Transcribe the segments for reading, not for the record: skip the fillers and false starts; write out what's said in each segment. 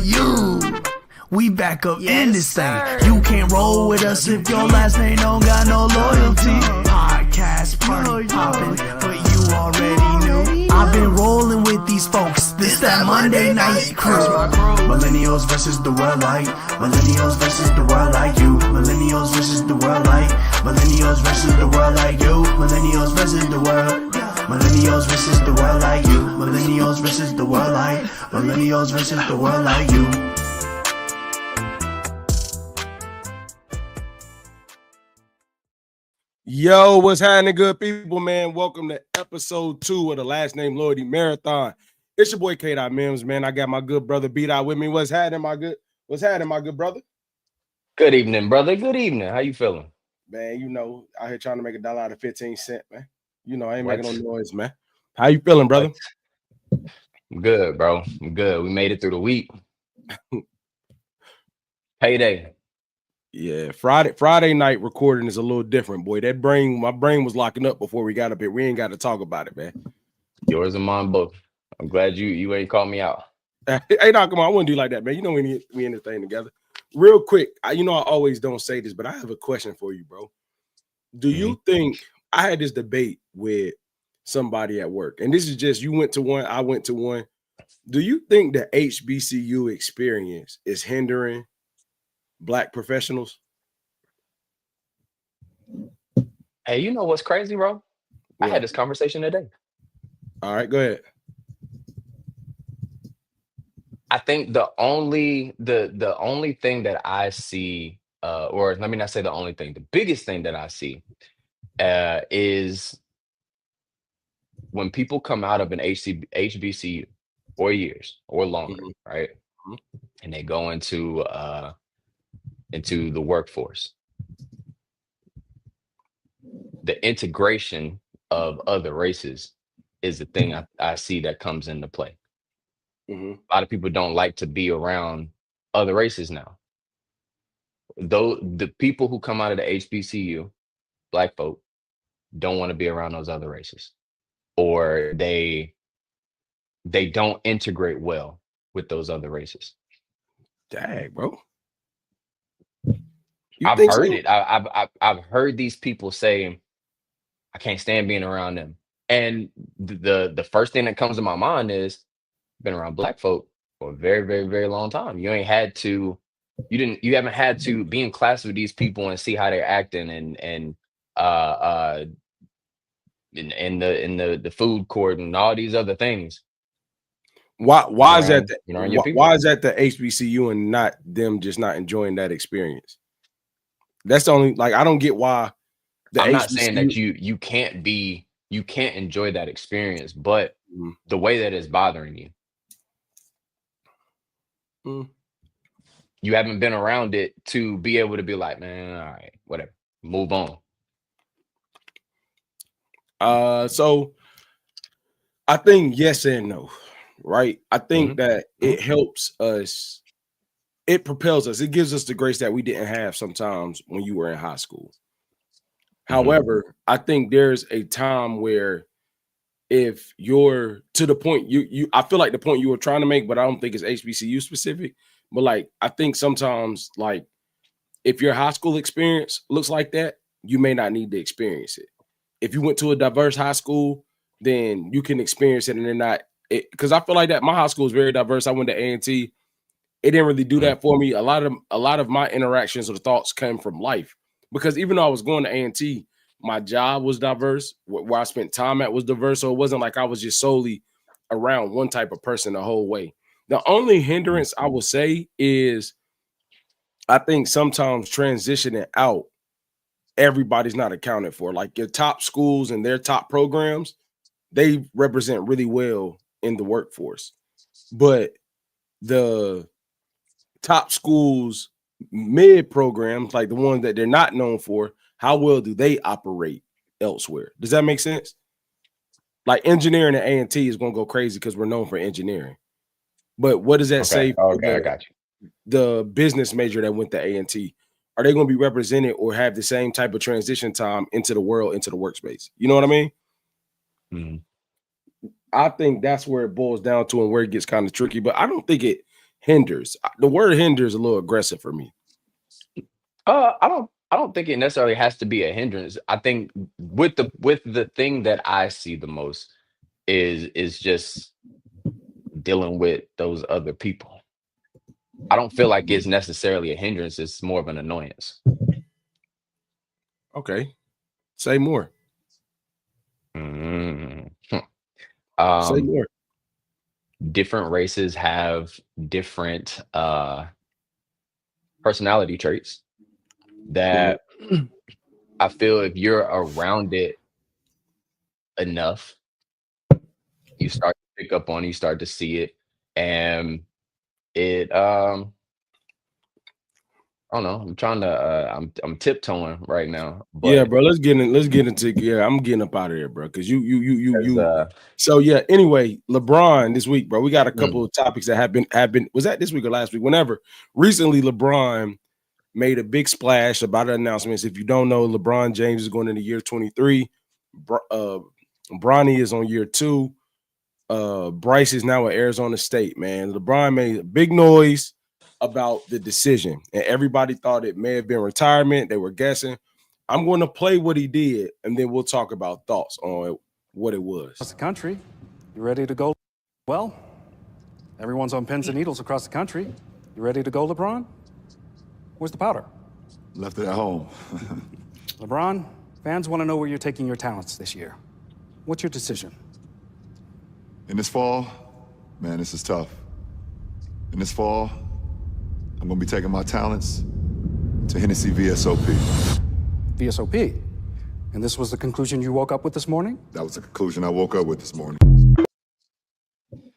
you. We back up in this thing. You can't roll with us if your last name don't got no loyalty. Podcast party poppin', but you already knew. I've been rolling with these folks. This that Monday night crew. Millennials versus the world like. Millennials versus the world like you. Millennials versus the world like. Millennials versus the world like you. Millennials versus the world. Millennials versus the world like you. Millennials versus the world like. Millennials versus the world like you. Yo, what's happening, good people, man? Welcome to episode 2 of the Last Name Loyalty Marathon. It's your boy K. Mims, man. I got my good brother B-Dot with me. What's happening, my good brother? Good evening, brother. Good evening. How you feeling? Man, you know, out here trying to make $1 out of 15 cents, man. You know, I ain't making no noise, man. How you feeling, brother? I'm good, bro. I'm good. We made it through the week. Payday. Yeah, Friday night recording is a little different, boy. My brain was locking up before we got up here. We ain't got to talk about it, man. Yours and mine both. I'm glad you ain't called me out. Hey, no, come on. I wouldn't do like that, man. You know we in this thing together. Real quick, I always don't say this, but I have a question for you, bro. Do you think I had this debate with somebody at work, and this is just you went to one, I went to one. Do you think the HBCU experience is hindering Black professionals? Hey, you know what's crazy, bro? Yeah. I had this conversation today. All right, go ahead. I think the only thing that I see, or let me not say the only thing, the biggest thing that I see is when people come out of an HBCU 4 years or longer, right? And they go into the workforce. The integration of other races is the thing I see that comes into play. A lot of people don't like to be around other races now. Though the people who come out of the HBCU, Black folk, don't want to be around those other races, or they don't integrate well with those other races. Dang, bro. I've heard it. I've heard these people say, I can't stand being around them. And the first thing that comes to my mind is, been around Black folk for a very, very, very long time. You haven't had to be in class with these people and see how they're acting and in the food court and all these other things. Why is that the HBCU and not them just not enjoying that experience? That's the only, like, I don't get why. I'm not saying that you can't enjoy that experience, but the way that it's bothering you. You haven't been around it to be able to be like, man, all right, whatever, move on. So I think yes and no, right? I think that it helps us, it propels us, it gives us the grace that we didn't have sometimes when you were in high school. However, I think there's a time where if you're to the point I feel like the point you were trying to make, but I don't think it's HBCU specific. But like, I think sometimes, like, if your high school experience looks like that, you may not need to experience it. If you went to a diverse high school, then you can experience it, and they're not. Because I feel like that my high school is very diverse. I went to A&T. It didn't really do that for me. A lot of my interactions or thoughts came from life. Because even though I was going to A&T, my job was diverse. Where I spent time at was diverse. So it wasn't like I was just solely around one type of person the whole way. The only hindrance I will say is I think sometimes transitioning out, everybody's not accounted for. Like your top schools and their top programs, they represent really well in the workforce. But the top schools, mid programs, like the ones that they're not known for, how well do they operate elsewhere? Does that make sense? Like engineering at A&T is going to go crazy because we're known for engineering. But what does that say for I got you. The business major that went to A&T? Are they going to be represented or have the same type of transition time into the world, into the workspace? You know what I mean? I think that's where it boils down to and where it gets kind of tricky. But I don't think it hinders. The word hinder is a little aggressive for me. I don't think it necessarily has to be a hindrance. I think with the thing that I see the most is just dealing with those other people. I don't feel like it's necessarily a hindrance. It's more of an annoyance. Okay. Say more. Say more. Different races have different personality traits that I feel if you're around it enough, you start to pick up on it, you start to see it, and it I don't know. I'm trying to I'm tiptoeing right now. But yeah, bro. Let's get into I'm getting up out of here, bro. Because you. So yeah. Anyway, LeBron this week, bro. We got a couple of topics that have been. Was that this week or last week? Whenever. Recently, LeBron made a big splash about announcements. If you don't know, LeBron James is going into year 23. Bronny is on year 2. Bryce is now at Arizona State. Man, LeBron made a big noise about the decision, and everybody thought it may have been retirement. They were guessing. I'm going to play what he did, and then we'll talk about thoughts on what it was. Across the country, you ready to go? Well, everyone's on pins and needles across the country. You ready to go, LeBron? Where's the powder? Left it at home. LeBron, fans want to know where you're taking your talents this year. What's your decision? In this fall, man, this is tough. In this fall, I'm gonna be taking my talents to Hennessy VSOP. VSOP? And this was the conclusion you woke up with this morning? That was the conclusion I woke up with this morning.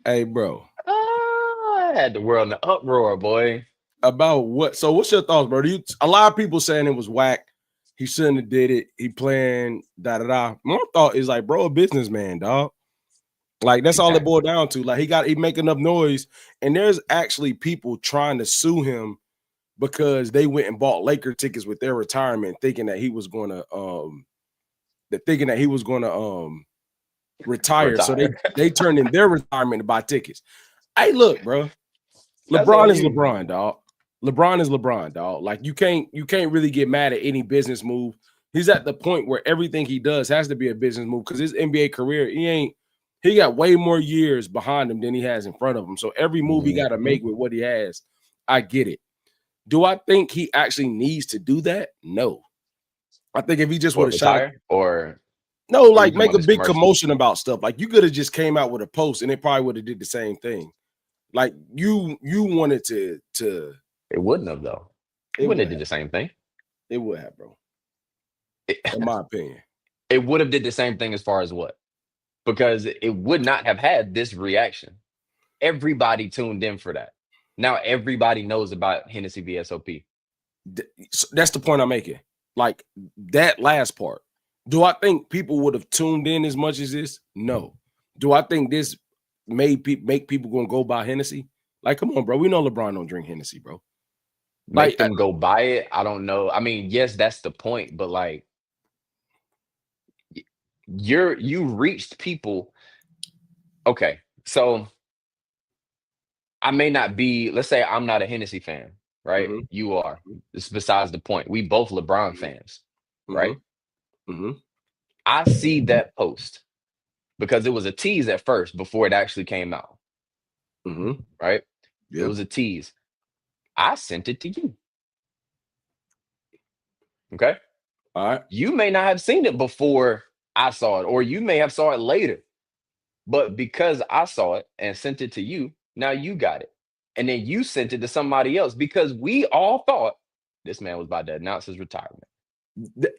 Hey, bro. I had the world in the uproar, boy. About what? So what's your thoughts, bro? A lot of people saying it was whack. He shouldn't have did it. He playing da-da-da. My thought is like, bro, a businessman, dog. Like, that's all it boiled down to. Like, he make enough noise, and there's actually people trying to sue him because they went and bought Laker tickets with their retirement, thinking that he was going to retire. So they turned in their retirement to buy tickets. Hey, look, bro. LeBron is LeBron, dog. LeBron is LeBron, dog. Like, you can't really get mad at any business move. He's at the point where everything he does has to be a business move because his NBA career, he got way more years behind him than he has in front of him. So every move he got to make with what he has, I get it. Do I think he actually needs to do that? No. I think if he just would have shot or no, like make a big commotion about stuff. Like, you could have just came out with a post and it probably would have did the same thing. Like, you wanted to it wouldn't have, though. It wouldn't have did the same thing. It would have, bro. In my opinion. It would have did the same thing as far as what? Because it would not have had this reaction. Everybody tuned in for that. Now everybody knows about Hennessy VSOP. That's the point I'm making. Like, that last part. Do I think people would have tuned in as much as this? No. Do I think this make people gonna go buy Hennessy? Like, come on, bro. We know LeBron don't drink Hennessy, bro. Make them go buy it. I don't know. I mean, yes, that's the point, but like, you reached people. Okay, so I may not be, let's say I'm not a Hennessy fan, right? You are. It's besides the point. We both LeBron fans, right? I see that post because it was a tease at first before it actually came out. Right? It was a tease. I sent it to you. Okay. All right. You may not have seen it before I saw it, or you may have saw it later. But because I saw it and sent it to you, now you got it. And then you sent it to somebody else because we all thought this man was about to announce his retirement.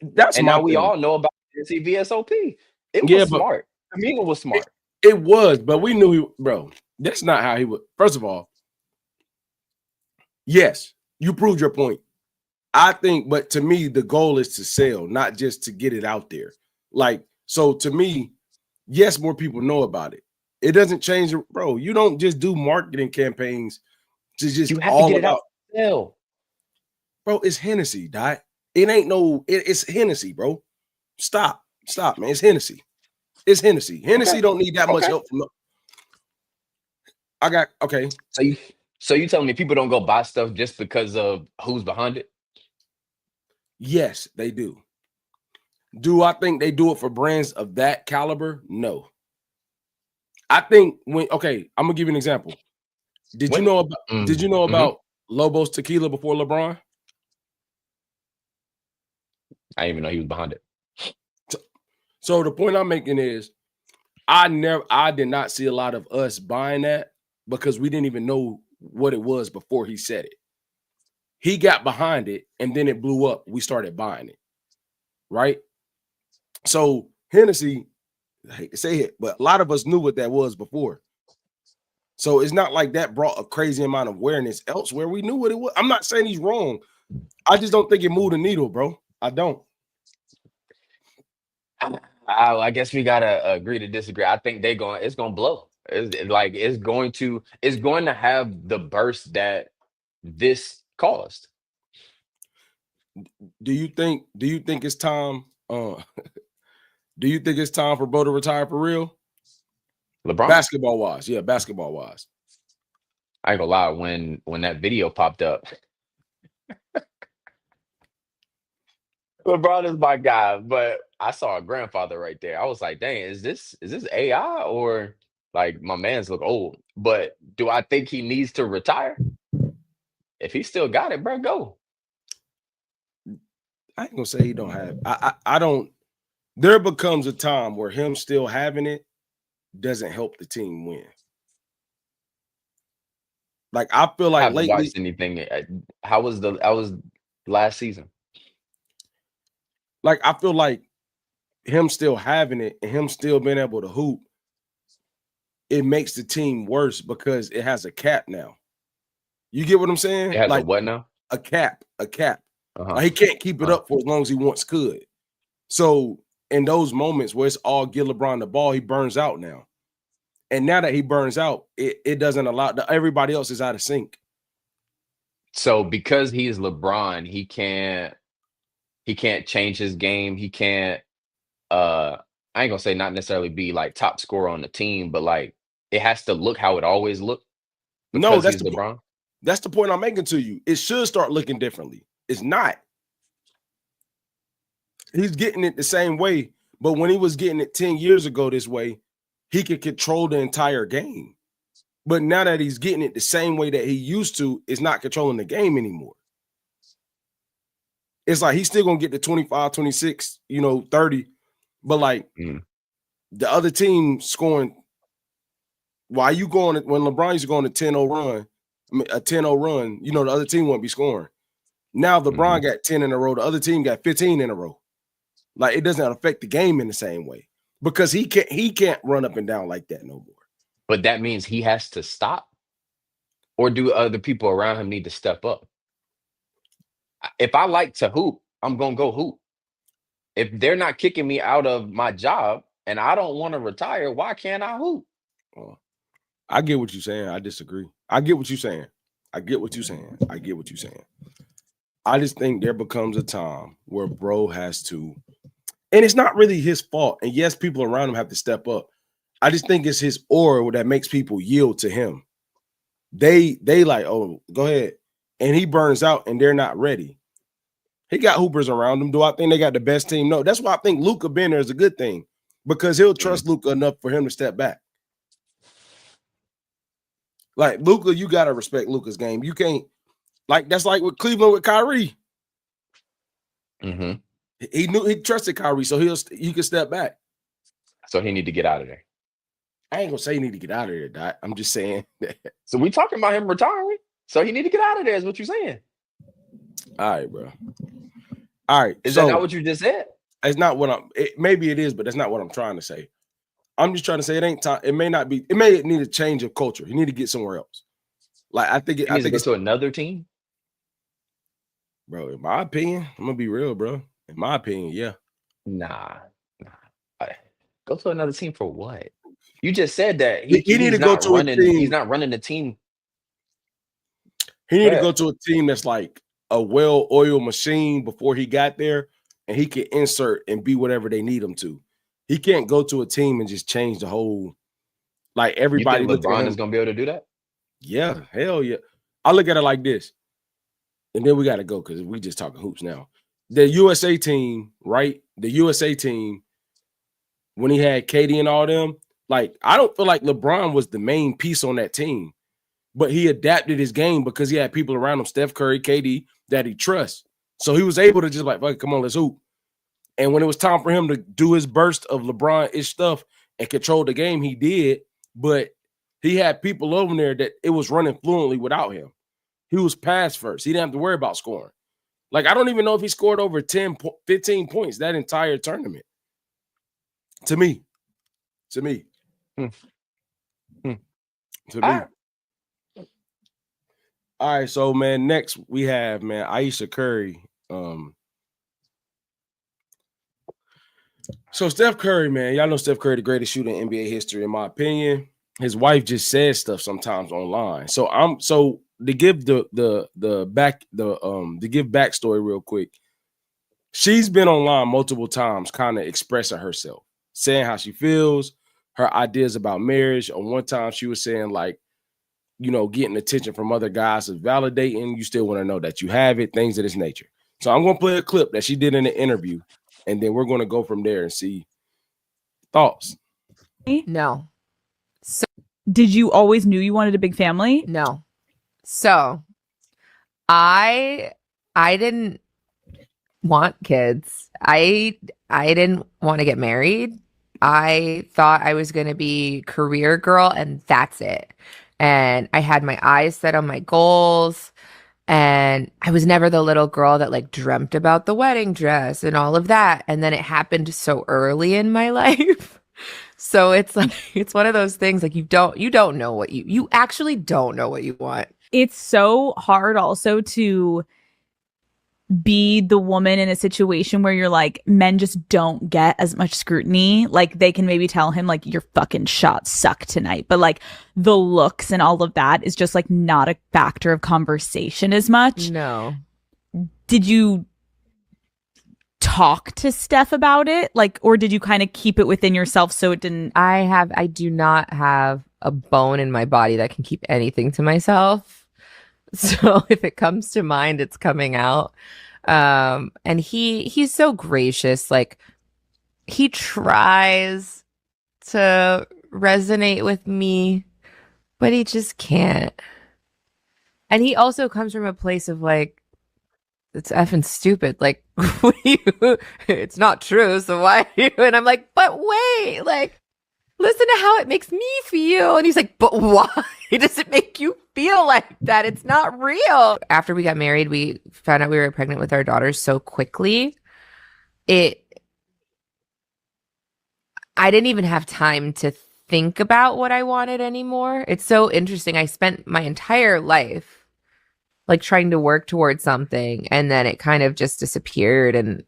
That's and my now thing. We all know about VSOP. It was smart. I mean, it was smart. It was, but we knew bro, that's not how he would. First of all, yes, you proved your point. I think, but to me, the goal is to sell, not just to get it out there. Like, so to me, yes, more people know about it. It doesn't change, bro. You don't just do marketing campaigns to just you have all to get it out. Sell. Bro, it's Hennessy, Dot. It ain't no, it's Hennessy, bro. Stop, man. It's Hennessy. It's Hennessy. Hennessy don't need that much help from. I got okay. So you telling me people don't go buy stuff just because of who's behind it? Yes, they do. Do I think they do it for brands of that caliber? No. I think I'm gonna give you an example. Did you know about Lobos Tequila before LeBron? I didn't even know he was behind it. So the point I'm making is I did not see a lot of us buying that because we didn't even know what it was before he said it. He got behind it and then it blew up. We started buying it. Right? So Hennessy, I hate to say it, but a lot of us knew what that was before. So it's not like that brought a crazy amount of awareness elsewhere. We knew what it was. I'm not saying he's wrong. I just don't think it moved the needle, bro. I don't. I guess we gotta agree to disagree. I think it's gonna blow. It's going to have the burst that this caused. Do you think it's time? Do you think it's time for Bo to retire for real? LeBron? Basketball wise. Yeah, basketball wise. I ain't gonna lie, when that video popped up. LeBron is my guy, but I saw a grandfather right there. I was like, dang, is this AI or like my man's look old? But do I think he needs to retire? If he still got it, bro, go. I ain't gonna say he don't have. I don't. There becomes a time where him still having it doesn't help the team win. Like I feel like I haven't lately, watched anything. How was last season? like I feel like him still having it and him still being able to hoop, it makes the team worse because it has a cap now. You get what I'm saying? It has like a what now? A cap. Uh-huh. Like he can't keep it up for as long as he once could. So in those moments where it's all give LeBron the ball, he burns out now. And now that he burns out, it doesn't allow everybody else is out of sync. So because he is LeBron, he can't change his game. He can't I ain't gonna say not necessarily be like top scorer on the team, but like it has to look how it always looked. No, that's he's LeBron. That's the point I'm making to you. It should start looking differently. It's not. He's getting it the same way, but when he was getting it 10 years ago this way, he could control the entire game. But now that he's getting it the same way that he used to, it's not controlling the game anymore. It's like he's still going to get the 25, 26, 30. But like the other team scoring, why you going when LeBron used to go on a 10-0 run, a 10-0 run, the other team won't be scoring. Now LeBron got 10 in a row, the other team got 15 in a row. Like it doesn't affect the game in the same way because he can't run up and down like that no more. But that means he has to stop, or do other people around him need to step up? If I like to hoop, I'm gonna go hoop. If they're not kicking me out of my job and I don't want to retire, why can't I hoop? I get what you're saying. I disagree. I get what you're saying. I just think there becomes a time where bro has to, and it's not really his fault. And yes, people around him have to step up. I just think it's his aura that makes people yield to him. They like, oh, go ahead. And he burns out and they're not ready. He got hoopers around him. Do I think they got the best team? No. That's why I think Luka being there is a good thing because he'll trust Luka enough for him to step back. Like Luka, you got to respect Luka's game. You can't, like, that's like with Cleveland with Kyrie. He knew he trusted Kyrie, so he could step back. So he need to get out of there. I ain't gonna say he need to get out of there, Doc. I'm just saying. So we talking about him retiring. So he need to get out of there, is what you're saying. All right, bro. All right. Is that not what you just said? It's not what maybe it is, but that's not what I'm trying to say. I'm just trying to say it ain't time. It may not be. It may need a change of culture. You need to get somewhere else. Like I think it's to another team. Bro, in my opinion, I'm gonna be real, bro. In my opinion, yeah. Nah. Go to another team for what? You just said that he need to go to a team. He's not running the team. He need to go to a team that's like a well-oiled machine before he got there, and he can insert and be whatever they need him to. He can't go to a team and just change the whole. Like everybody, you think LeBron is gonna be able to do that? Yeah, hell yeah. I look at it like this, and then we got to go because we just talking hoops now. The USA team, right? The USA team, when he had Katie and all them, like, I don't feel like LeBron was the main piece on that team, but he adapted his game because he had people around him, Steph Curry, KD, that he trusts. So he was able to just like, fuck, come on, let's hoop. And when it was time for him to do his burst of LeBron-ish stuff and control the game, he did. But he had people over there that it was running fluently without him. He was pass first. He didn't have to worry about scoring. Like, I don't even know if he scored over 10, 15 points that entire tournament. To me. To me. To me. All right, so, man, next we have, man, Ayesha Curry. So Steph Curry, man, y'all know Steph Curry, the greatest shooter in NBA history, in my opinion. His wife just says stuff sometimes online. So to give to give backstory real quick. She's been online multiple times, kind of expressing herself, saying how she feels, her ideas about marriage. On one time, she was saying, like, you know, getting attention from other guys is validating. You still want to know that you have it, things of this nature. So I'm going to play a clip that she did in an interview, and then we're going to go from there and see thoughts. No. So did you always knew you wanted a big family? No. So I didn't want kids. I didn't want to get married. I thought I was going to be career girl and that's it. And I had my eyes set on my goals. And I was never the little girl that like dreamt about the wedding dress and all of that. And then it happened so early in my life. So it's like, it's one of those things like you don't know what you actually don't know what you want. It's so hard also to be the woman in a situation where you're like, men just don't get as much scrutiny. Like they can maybe tell him like your fucking shots suck tonight, but like the looks and all of that is just like not a factor of conversation as much. No. Did you talk to Steph about it? Like, or did you kind of keep it within yourself so it didn't? I do not have a bone in my body that can keep anything to myself. So if it comes to mind, it's coming out. And he's so gracious. Like he tries to resonate with me, but he just can't. And he also comes from a place of like, it's effing stupid. Like, it's not true. So why are you? And I'm like, but wait, like, listen to how it makes me feel. And he's like, but why does it make you feel like that? It's not real. After we got married, we found out we were pregnant with our daughters so quickly. I didn't even have time to think about what I wanted anymore. It's so interesting. I spent my entire life like trying to work towards something, and then it kind of just disappeared, and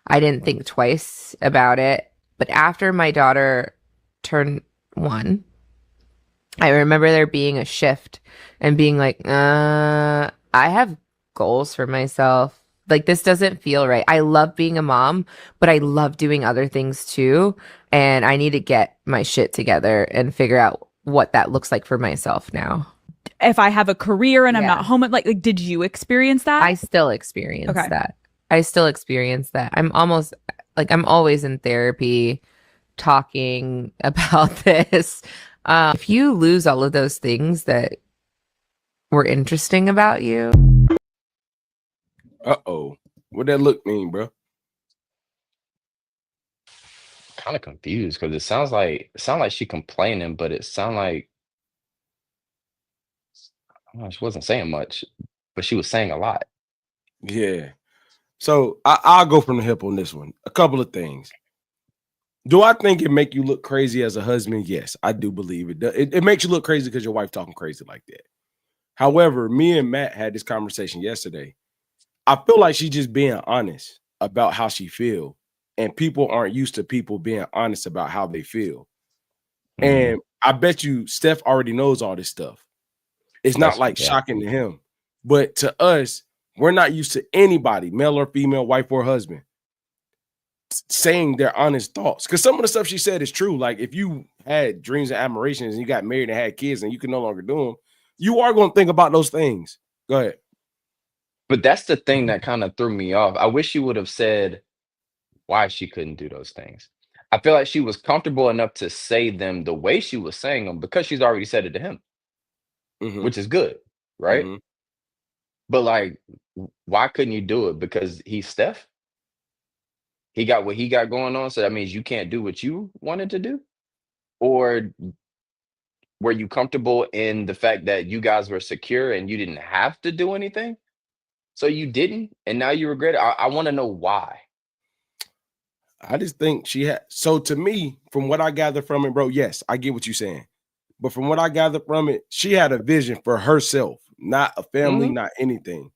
I didn't think twice about it. But after my daughter turned 1, I remember there being a shift and being like, I have goals for myself. Like, this doesn't feel right. I love being a mom, but I love doing other things too. And I need to get my shit together and figure out what that looks like for myself now. If I have a career and I'm not home, like did you experience that? I still experience that. I still experience that. I'm always in therapy talking about this. If you lose all of those things that were interesting about you. Uh-oh. What that look mean, bro? Kind of confused because it sounds like she complaining, but it sounds like she wasn't saying much, but she was saying a lot. Yeah. So I'll go from the hip on this one. A couple of things. Do I think it make you look crazy as a husband? Yes, I do believe it. It makes you look crazy because your wife talking crazy like that. However, me and Matt had this conversation yesterday. I feel like she's just being honest about how she feel, and people aren't used to people being honest about how they feel. And I bet you Steph already knows all this stuff. It's not like shocking to him, but to us, we're not used to anybody, male or female, wife or husband, saying their honest thoughts. Because some of the stuff she said is true. Like if you had dreams and admirations and you got married and had kids and you can no longer do them, you are going to think about those things. Go ahead. But that's the thing that kind of threw me off. I wish she would have said why she couldn't do those things. I feel like she was comfortable enough to say them the way she was saying them because she's already said it to him, which is good, right? But like, why couldn't you do it? Because he's Steph? He got what he got going on, so that means you can't do what you wanted to do? Or were you comfortable in the fact that you guys were secure and you didn't have to do anything? So you didn't, and now you regret it? I want to know why. I just think she had. So to me, from what I gather from it, bro, yes, I get what you're saying. But from what I gather from it, she had a vision for herself, not a family, not anything.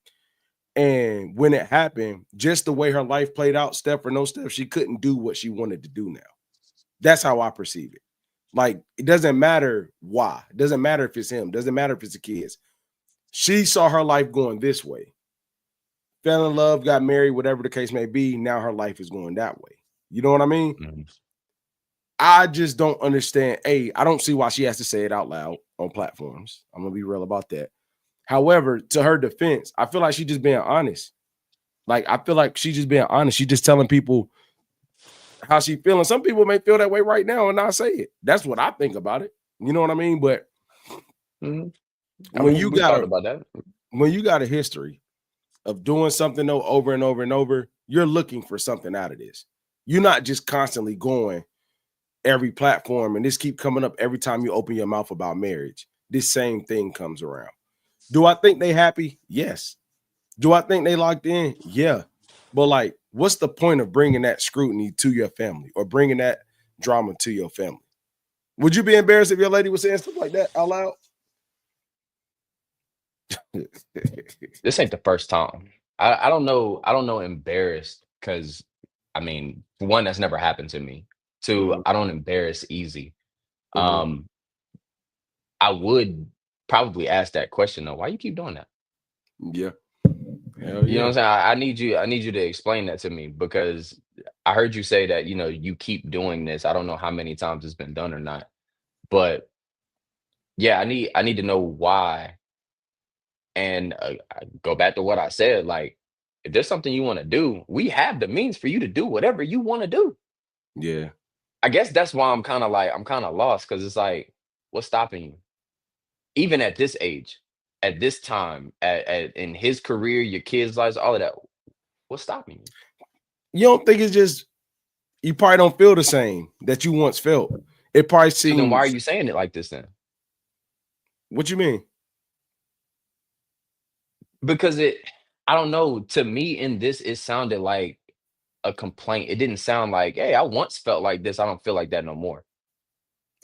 And when it happened, just the way her life played out, step or no step, she couldn't do what she wanted to do now. That's how I perceive it. Like, it doesn't matter why. It doesn't matter if it's him. It doesn't matter if it's the kids. She saw her life going this way. Fell in love, got married, whatever the case may be. Now her life is going that way. You know what I mean? I just don't understand. I don't see why she has to say it out loud on platforms. I'm going to be real about that. However, to her defense, I feel like she's just being honest. Like, I feel like she's just being honest. She's just telling people how she feeling. Some people may feel that way right now and not say it. That's what I think about it. You know what I mean? But when you got a history of doing something though over and over and over, you're looking for something out of this. You're not just constantly going every platform and this keep coming up every time you open your mouth about marriage. This same thing comes around. Do I think they happy? Yes. Do I think they locked in? Yeah. But like, what's the point of bringing that scrutiny to your family or bringing that drama to your family? Would you be embarrassed if your lady was saying stuff like that out loud? This ain't the first time. I don't know embarrassed because, I mean, for one, that's never happened to me. Two, I don't embarrass easy. I would probably ask that question though. Why you keep doing that? Yeah. Hell yeah. You know what I'm saying? I need you to explain that to me because I heard you say that, you keep doing this. I don't know how many times it's been done or not. But yeah, I need to know why. And I go back to what I said, like, if there's something you want to do, we have the means for you to do whatever you want to do. Yeah. I guess that's why I'm kind of lost because it's like, what's stopping you? Even at this age, at this time, in his career, your kids' lives, all of that, what's stopping you? You don't think it's just you probably don't feel the same that you once felt. It probably seems. So then why are you saying it like this then? What you mean? Because I don't know. To me, in this, it sounded like a complaint. It didn't sound like, hey, I once felt like this. I don't feel like that no more.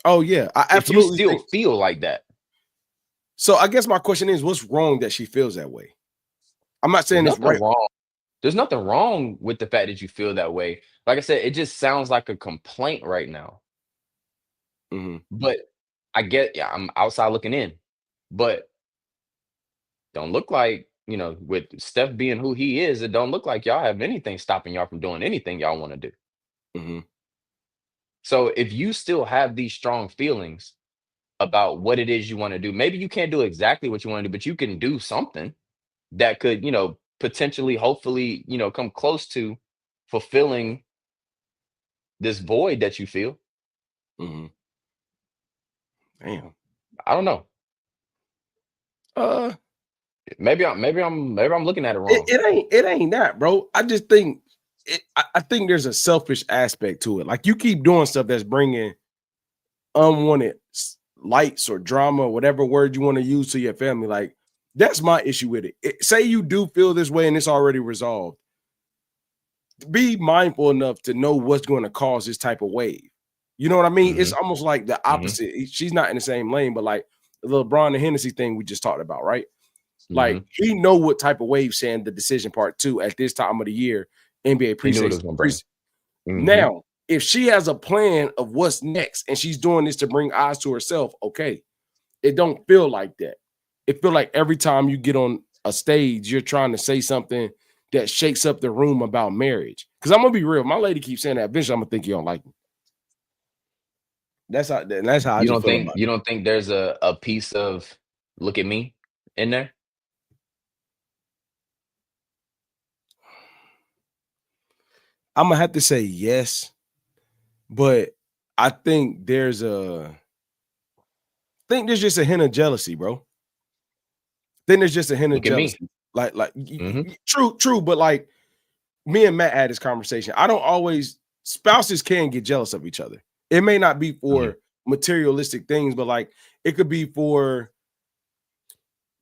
Oh yeah, I absolutely if you still feel like that. So I guess my question is, what's wrong that she feels that way? I'm not saying it's right. Wrong. There's nothing wrong with the fact that you feel that way. Like I said, it just sounds like a complaint right now. But I get, I'm outside looking in. But don't look like, with Steph being who he is, it don't look like y'all have anything stopping y'all from doing anything y'all want to do. So if you still have these strong feelings about what it is you want to do, maybe you can't do exactly what you want to do, but you can do something that could, potentially, hopefully, come close to fulfilling this void that you feel. Damn. I don't know. Maybe I'm looking at it wrong. It ain't that, bro. I just think I think there's a selfish aspect to it. Like, you keep doing stuff that's bringing unwanted lights or drama, or whatever word you want to use, to your family. Like, that's my issue with it. Say you do feel this way and it's already resolved. Be mindful enough to know what's going to cause this type of wave. You know what I mean? It's almost like the opposite. She's not in the same lane, but like the LeBron and Hennessy thing we just talked about, right? Like, he know what type of wave saying the decision part 2 at this time of the year, NBA preseason. Now, if she has a plan of what's next and she's doing this to bring eyes to herself, okay, it don't feel like that. It feel like every time you get on a stage, you're trying to say something that shakes up the room about marriage. Because I'm gonna be real, my lady keeps saying that. Eventually, I'm gonna think you don't like me. That's how. That's how. You don't think there's a piece of look at me in there? I'm gonna have to say yes, but I think there's just a hint of jealousy, bro. Then there's just a hint of Look at me. jealousy. True, but like me and Matt had this conversation. I don't always spouses can get jealous of each other. It may not be for materialistic things, but like it could be for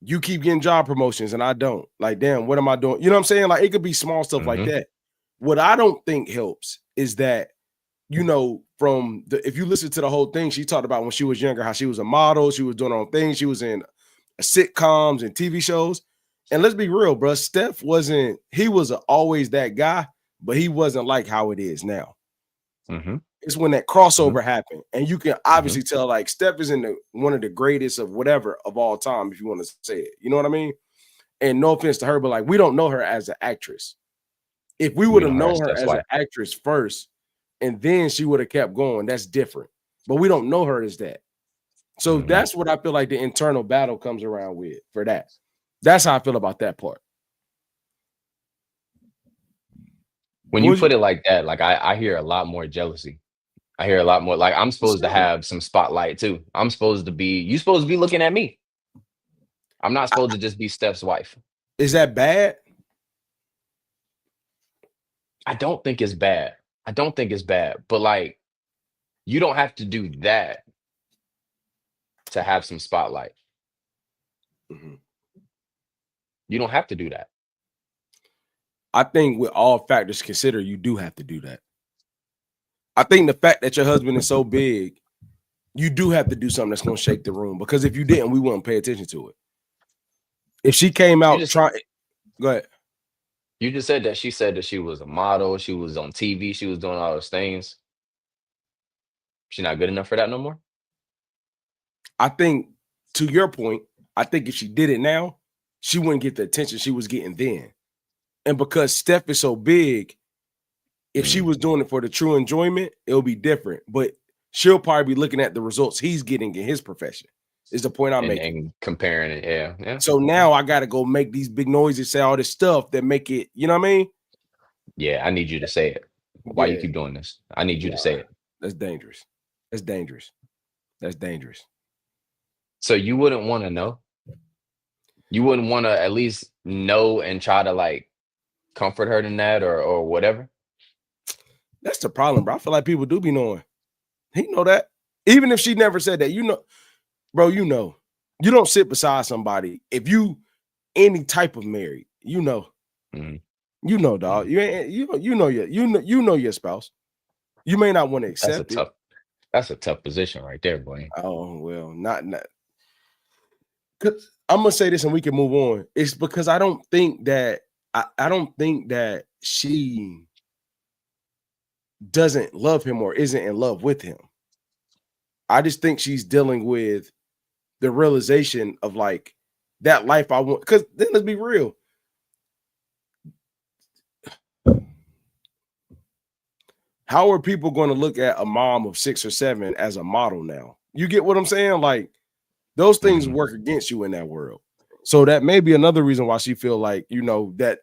you keep getting job promotions and I don't. Like, damn, what am I doing? You know what I'm saying? Like, it could be small stuff like that. What I don't think helps is that, you know, if you listen to the whole thing, she talked about when she was younger, how she was a model, she was doing her own thing, she was in sitcoms and TV shows. And let's be real, bro. Steph he was always that guy, but he wasn't like how it is now. It's when that crossover happened. And you can obviously tell, like, Steph is one of the greatest of whatever of all time, if you want to say it. You know what I mean? And no offense to her, but like, we don't know her as an actress. If we would have known her as an actress first, and then she would have kept going, that's different. But we don't know her as that. So that's what I feel like the internal battle comes around with for that. That's how I feel about that part. When you put it like that, like I hear a lot more jealousy. I hear a lot more like I'm supposed to have some spotlight too. You supposed to be looking at me. I'm not supposed to just be Steph's wife. Is that bad? I don't think it's bad. But like, you don't have to do that to have some spotlight. You don't have to do that. I think with all factors considered, you do have to do that. I think the fact that your husband is so big, you do have to do something that's going to shake the room, because if you didn't, we wouldn't pay attention to it. If she came out trying, go ahead. You just said that she said that she was a model, she was on TV, she was doing all those things. She's not good enough for that no more? I think, to your point, I think if she did it now, she wouldn't get the attention she was getting then. And because Steph is so big, if she was doing it for the true enjoyment, it'll be different. But she'll probably be looking at the results he's getting in his profession, is the point I'm making. And comparing it, yeah. So now I got to go make these big noises, say all this stuff that make it, you know what I mean? Yeah, I need you to say it. Why you keep doing this? I need you to say it. That's dangerous. That's dangerous. That's dangerous. So you wouldn't want to know? You wouldn't want to at least know and try to like comfort her in that or whatever? That's the problem, bro. I feel like people do be knowing. He know that. Even if she never said that, you know, bro, you know. You don't sit beside somebody. If you any type of married, you know. You know, dog. You know your spouse. You may not want to accept it. That's a tough position right there, boy. Oh, well, not. Cause I'm gonna say this and we can move on. It's because I don't think that she doesn't love him or isn't in love with him. I just think she's dealing with the realization of like that life I want. Because then let's be real. How are people going to look at a mom of 6 or 7 as a model now? You get what I'm saying? Like, those things work against you in that world. So that may be another reason why she feel like, you know, that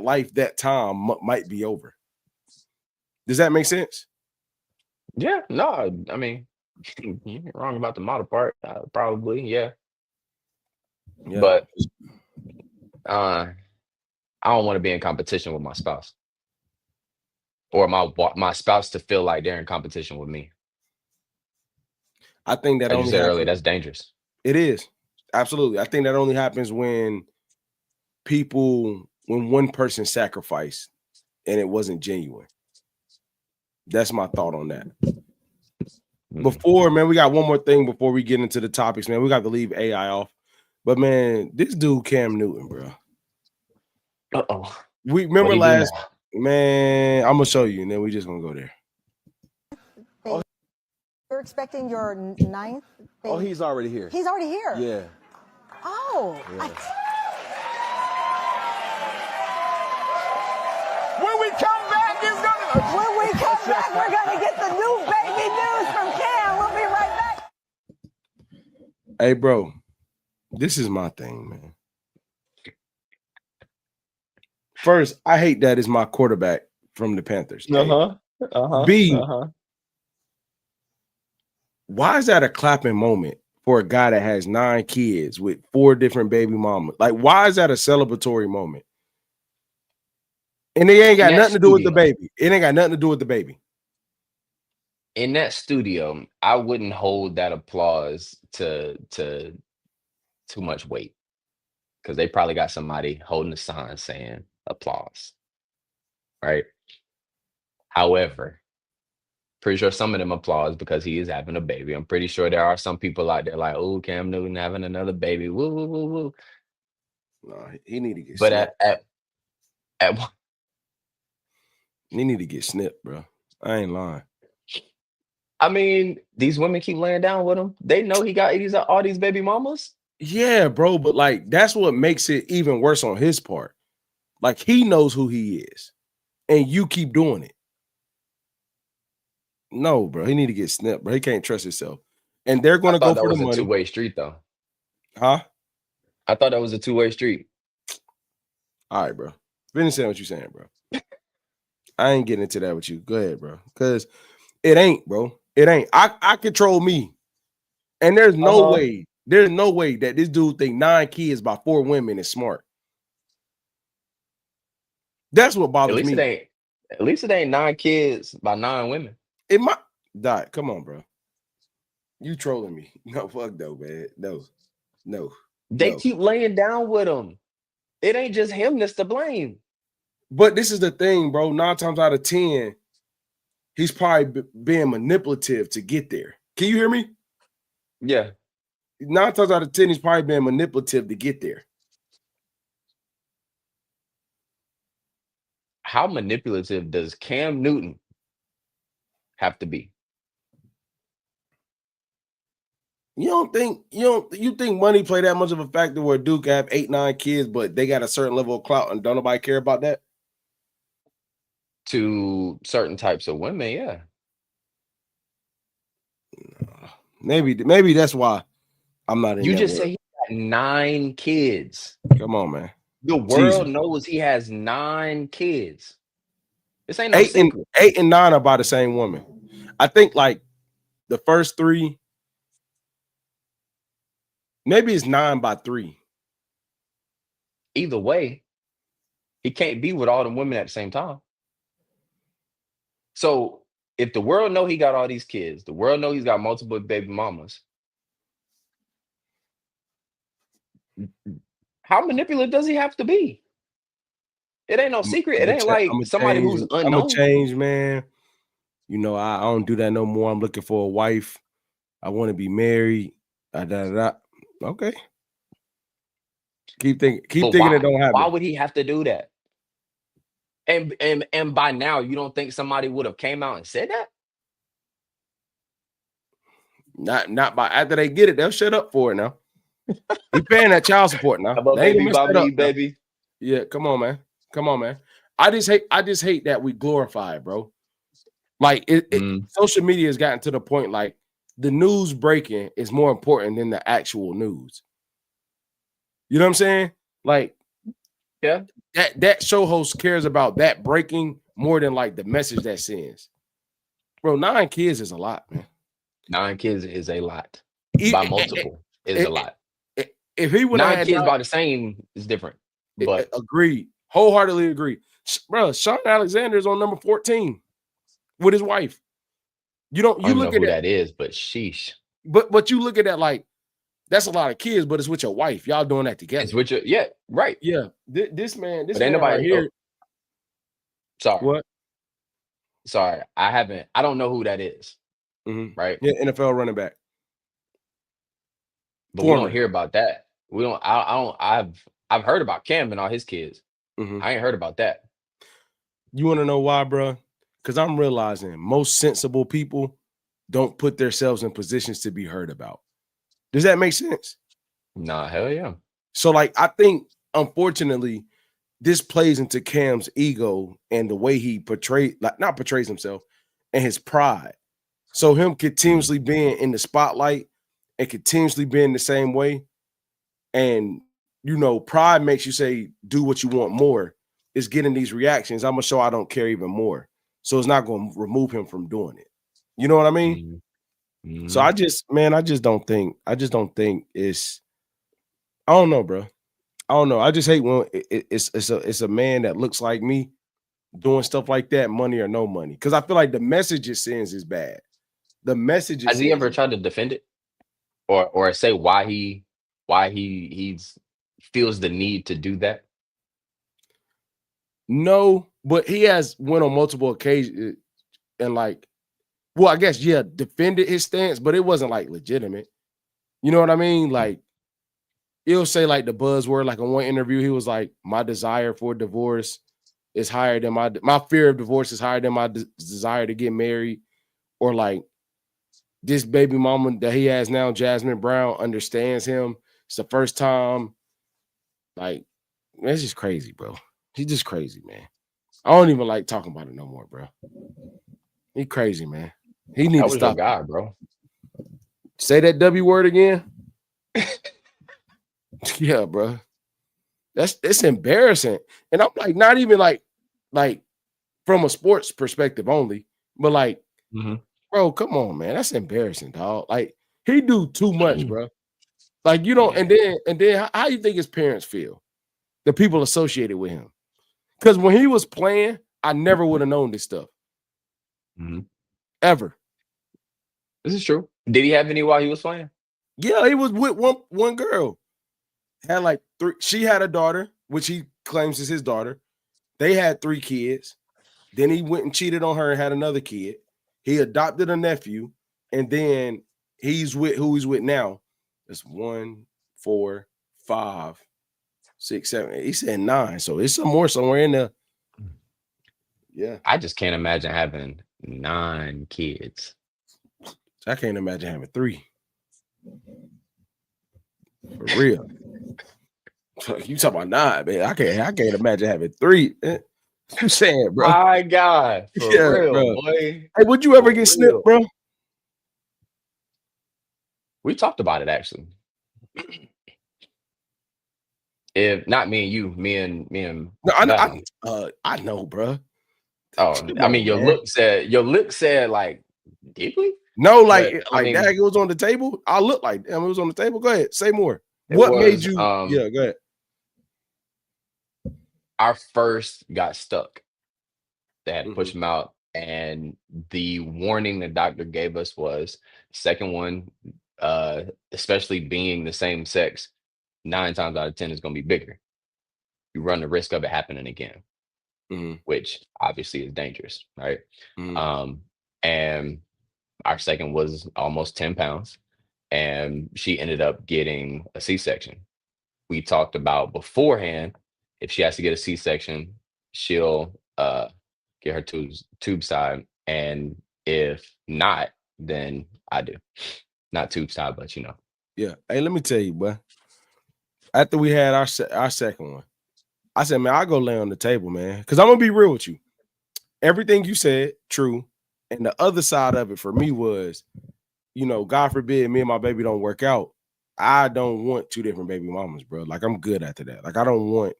life, that time might be over. Does that make sense? Yeah, no, I mean, you're wrong about the model part. Probably, yeah. But I don't want to be in competition with my spouse, or my spouse to feel like they're in competition with me. I think that, as you said earlier, that's dangerous. It is. Absolutely. I think that only happens when one person sacrificed and it wasn't genuine. That's my thought on that. Before, man, we got one more thing before we get into the topics, man. We got to leave AI off. But, man, this dude, Cam Newton, bro. Uh-oh. We remember last, man, I'm going to show you, and then we just going to go there. You're expecting your 9th baby? Oh, he's already here. He's already here? Yeah. Oh. Yeah. When we come back, we're gonna get the new baby news from Cam. We'll be right back. Hey, bro. This is my thing, man. First, I hate that is my quarterback from the Panthers. B, why is that a clapping moment for a guy that has 9 kids with 4 different baby mamas? Like, why is that a celebratory moment? And it ain't got nothing to do with the baby. It ain't got nothing to do with the baby. In that studio, I wouldn't hold that applause to too much weight, because they probably got somebody holding a sign saying applause, right? However, pretty sure some of them applause because he is having a baby. I'm pretty sure there are some people out there like, oh, Cam Newton having another baby. Woo, woo, woo, woo. No, he need to get But snipped. He need to get snipped, bro. I ain't lying. I mean, these women keep laying down with him. They know he got all these baby mamas. Yeah, bro, but like that's what makes it even worse on his part. Like he knows who he is, and you keep doing it. No, bro, he need to get snipped, bro. He can't trust himself, and they're going to go for the money. That was a two-way street, though. Huh? I thought that was a two-way street. All right, bro. Finish saying what you're saying, bro. I ain't getting into that with you. Go ahead, bro. Because it ain't, bro. It ain't. I control me, and there's no way. There's no way that this dude think 9 kids by 4 women is smart. That's what bothers me. At least it ain't 9 kids by 9 women. It might die. Come on, bro. You trolling me. No, fuck no, man. No. They keep laying down with him. It ain't just him that's to blame. But this is the thing, bro. 9 times out of 10, he's probably being manipulative to get there. Can you hear me? Yeah. 9 times out of 10, he's probably being manipulative to get there. How manipulative does Cam Newton have to be? You think money play that much of a factor where Duke have 8, 9 kids, but they got a certain level of clout and don't nobody care about that? To certain types of women, yeah. Maybe that's why I'm not in. You just say he got 9 kids. Come on, man. The world knows he has 9 kids. This ain't no secret. 8 and 9 are by the same woman. I think like the first 3, maybe it's 9 by 3. Either way, he can't be with all the women at the same time. So if the world know he got all these kids, the world know he's got multiple baby mamas, how manipulative does he have to be? It ain't no secret. It ain't like somebody who's unknown. I'm a change, man. You know, I don't do that no more. I'm looking for a wife. I want to be married. Okay. Keep thinking it don't happen. Why would he have to do that? And by now, you don't think somebody would have came out and said that? Not by after they get it, they'll shut up for it now. He paying that child support now. Baby. Yeah, come on, man. I just hate that we glorify it, bro. Like social media has gotten to the point like the news breaking is more important than the actual news. You know what I'm saying? Like, yeah, that show host cares about that breaking more than like the message that sends. Bro, 9 kids is a lot, man. 9 kids is a lot. By multiple is a lot. If he would 9 kids by the same is different. But agreed, wholeheartedly agree, bro. Sean Alexander is on number 14 with his wife. You look at who that is, but sheesh. But you look at that like that's a lot of kids, but it's with your wife. Y'all doing that together. It's with your right. Yeah. This man ain't nobody right here. Sorry. What? Sorry, I don't know who that is. Mm-hmm. Right? Yeah, NFL running back. But we don't hear about that. We don't. I've heard about Cam and all his kids. Mm-hmm. I ain't heard about that. You want to know why, bro? Because I'm realizing most sensible people don't put themselves in positions to be heard about. Does that make sense? Nah, hell yeah. So, like, I think, unfortunately, this plays into Cam's ego and the way he not portrays himself and his pride. So him continuously being in the spotlight and continuously being the same way and pride makes you say, do what you want more. Is getting these reactions. I'm gonna show I don't care even more. So it's not gonna remove him from doing it. You know what I mean? Mm-hmm. So I just don't think it's. I don't know, bro. I don't know. I just hate when it's a man that looks like me doing stuff like that, money or no money. Because I feel like the message it sends is bad. The message it Has he sends ever tried to defend it, or say why he feels the need to do that? No, but he has went on multiple occasions and like, well, I guess defended his stance, but it wasn't like legitimate. You know what I mean? Like, he'll say like the buzzword, like in one interview, he was like, my desire for divorce is higher than my fear of divorce is higher than my desire to get married. Or like, this baby mama that he has now, Jasmine Brown, understands him. It's the first time. Like, that's just crazy, bro. He's just crazy, man. I don't even like talking about it no more, bro. He crazy, man. He need That to was your stop. guy, bro. Say that W word again. Yeah, bro. It's embarrassing. And I'm like, not even like from a sports perspective only, but like, bro, come on, man. That's embarrassing, dog. Like, he do too much, bro. Like, you don't, and then how you think his parents feel? The people associated with him. Because when he was playing, I never would have known this stuff. Ever. This is true. Did he have any while he was playing? Yeah, he was with one girl. Had like 3. She had a daughter, which he claims is his daughter. They had 3 kids. Then he went and cheated on her and had another kid. He adopted a nephew, and then he's with who he's with now. It's 1, 4, 5, 6, 7. He said 9, so it's some more somewhere in there. Yeah, I just can't imagine having 9 kids. I can't imagine having 3. For real. You talking about 9, man? I can't imagine having 3. I'm saying, bro. My God, for real, bro. boy. Hey, would you ever get snipped, bro? We talked about it actually. If not me and you, me and No, I know, bro. Oh, I mean, your look said like deeply. No, like I mean, that. It was on the table. I look like damn. It was on the table. Go ahead, say more. It What was, made you? Yeah, go ahead. Our first got stuck. They had to push him out, and the warning the doctor gave us was second one, especially being the same sex, 9 times out of 10 is going to be bigger. You run the risk of it happening again, which obviously is dangerous, right? And our second was almost 10 pounds, and she ended up getting a C-section. We talked about beforehand, if she has to get a C-section, she'll get her tubes tied, and if not, then I do. Not tubes tied, but you know. Yeah. Hey, let me tell you, boy. After we had our second one, I said, man, I'll go lay on the table, man. Because I'm gonna be real with you. Everything you said, true. And the other side of it for me was, God forbid me and my baby don't work out. I don't want 2 different baby mamas, bro. Like, I'm good after that. Like, I don't want.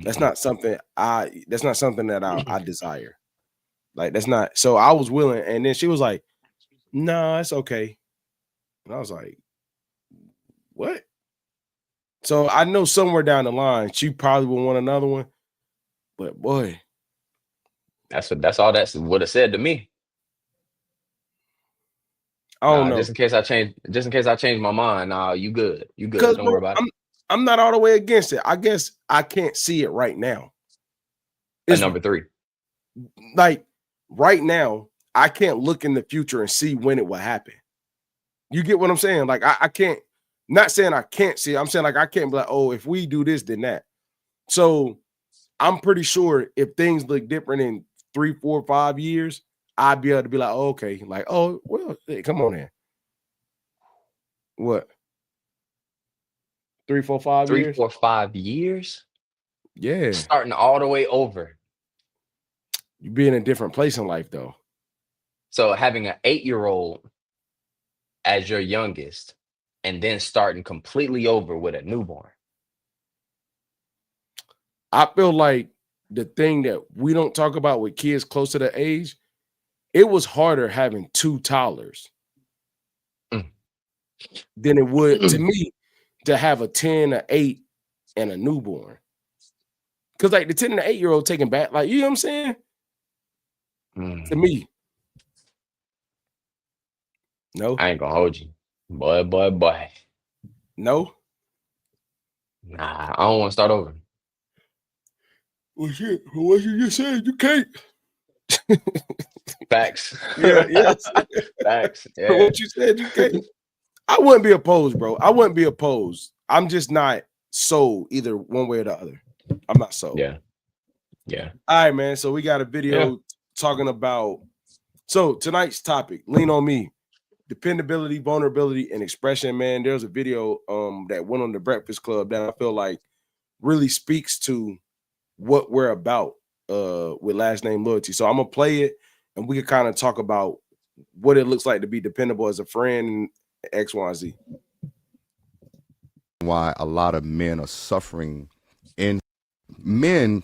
That's not something that I desire. Like, that's not. So I was willing, and then she was like, "No, it's okay." And I was like, "What?" So I know somewhere down the line she probably will want another one, but boy, that's all that's what it said to me. I don't know. Just in case I change my mind. Nah, you good. You good. Don't worry about it. I'm not all the way against it. I guess I can't see it right now. It's number 3. Like right now, I can't look in the future and see when it will happen. You get what I'm saying? Like I can't. Not saying I can't see it. I'm saying like I can't be like, oh, if we do this, then that. So I'm pretty sure if things look different in 3, 4, 5 years, I'd be able to be like, oh, okay, like, oh, well, hey, come on in. What? 3, 4, 5 years? 3, 4, 5 years? Yeah. Starting all the way over. You be in a different place in life, though. So having an 8-year-old as your youngest and then starting completely over with a newborn? I feel like the thing that we don't talk about with kids close to the age, it was harder having 2 toddlers than it would to me to have a 10, a 8, and a newborn. Because like the 10 and the 8-year-old taking back, like, you know what I'm saying? To me. No. I ain't gonna hold you. Boy. No. Nah, I don't want to start over. Well, shit. What you just said, you can't. Facts. Yes. Facts. Yeah. What you said, you can't. I wouldn't be opposed, bro. I wouldn't be opposed. I'm just not sold either one way or the other. I'm not sold. Yeah. All right, man. So we got a video talking about. So tonight's topic, lean on me, dependability, vulnerability, and expression. Man, there's a video that went on the Breakfast Club that I feel like really speaks to what we're about with last name loyalty. So I'm gonna play it, and we can kind of talk about what it looks like to be dependable as a friend and X, Y, and Z. Why a lot of men are suffering in men,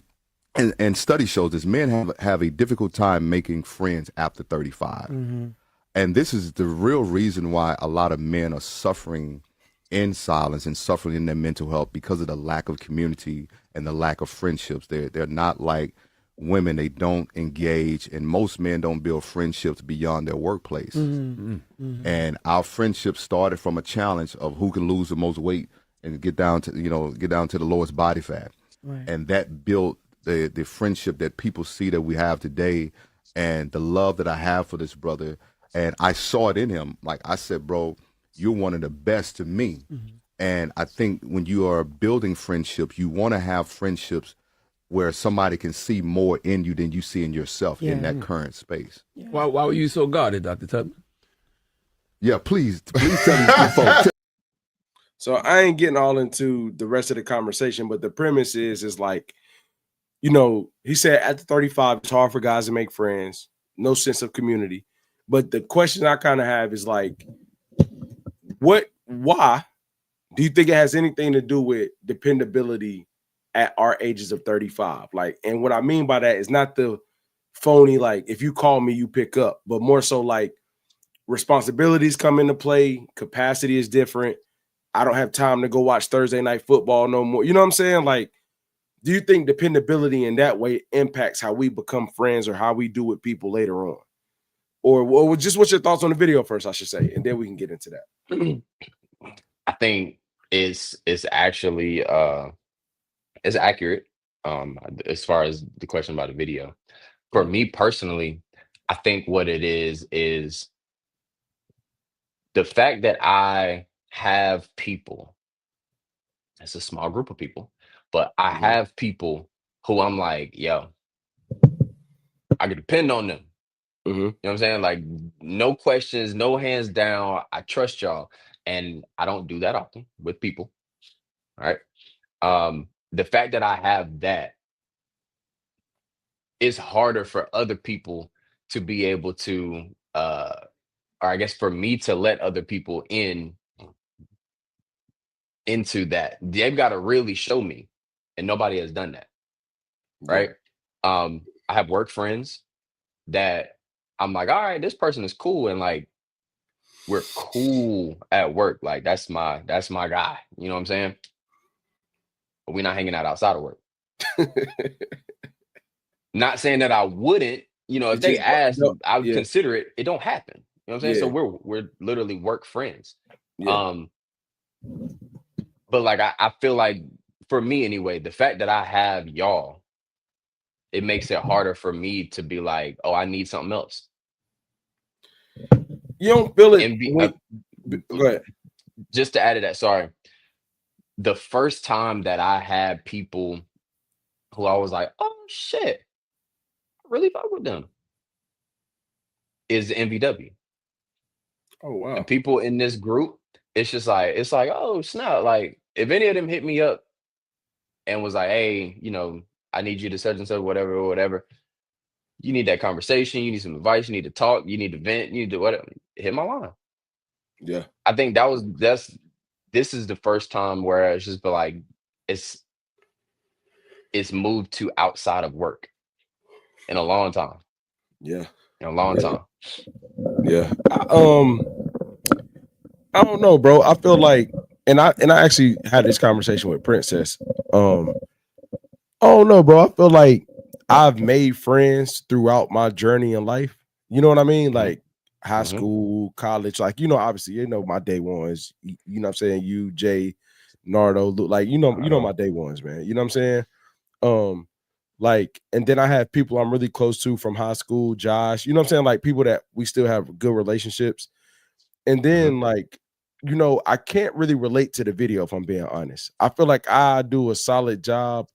and study shows this, men have a difficult time making friends after 35. And this is the real reason why a lot of men are suffering in silence and suffering in their mental health, because of the lack of community and the lack of friendships. They're not like women. They don't engage, and most men don't build friendships beyond their workplace. And our friendship started from a challenge of who can lose the most weight and get down to the lowest body fat. And that built the friendship that people see that we have today, and the love that I have for this brother. And I saw it in him. Like I said, bro, you're one of the best to me. And I think when you are building friendships, you want to have friendships where somebody can see more in you than you see in yourself in that current space. Why were you so guarded, Dr. Tubman? Yeah, please tell me, folks. So I ain't getting all into the rest of the conversation, but the premise is like, you know, he said after 35, it's hard for guys to make friends, no sense of community. But the question I kind of have is like, why do you think it has anything to do with dependability at our ages of 35? Like, and what I mean by that is not the phony, like, if you call me, you pick up, but more so like responsibilities come into play, capacity is different. I don't have time to go watch Thursday night football no more. You know what I'm saying? Like, do you think dependability in that way impacts how we become friends or how we do with people later on? Or just what's your thoughts on the video first, I should say, and then we can get into that. I think it's actually it's accurate as far as the question about the video. For me personally, I think what it is the fact that I have people. It's a small group of people, but I have people who I'm like, yo, I can depend on them. You know what I'm saying? Like, no questions, no hands down. I trust y'all. And I don't do that often with people. All right. The fact that I have that, it's harder for other people to be able to or I guess for me to let other people into that. They've got to really show me, and nobody has done that. Right. I have work friends that I'm like, all right, this person is cool, and like we're cool at work. Like that's my guy. You know what I'm saying? But we're not hanging out outside of work. Not saying that I wouldn't, you know, if they asked, I would consider it. It don't happen. You know what I'm saying? So we're literally work friends. But like I feel like for me anyway, the fact that I have y'all, it makes it harder for me to be like, oh, I need something else. You don't feel it. Go ahead. Just to add to that, sorry. The first time that I had people who I was like, oh shit, I really fuck with them, is the MVW. Oh wow. And people in this group, it's like, oh snap. Like if any of them hit me up and was like, hey, you know, I need you to such and such, whatever. You need that conversation, you need some advice, you need to talk, you need to vent, you need to whatever, hit my line. Yeah. I think that's this is the first time where it's just been like it's moved to outside of work in a long time. Yeah. In a long time. Yeah. I don't know, bro. I feel like, and I actually had this conversation with Princess. I don't know, bro. I feel like I've made friends throughout my journey in life. You know what I mean? Like high school, college, like, you know, obviously, you know, my day ones, you know what I'm saying? You, Jay, Nardo, like, you know my day ones, man. You know what I'm saying? Like, and then I have people I'm really close to from high school, Josh, you know what I'm saying? Like people that we still have good relationships. And then like, you know, I can't really relate to the video if I'm being honest. I feel like I do a solid job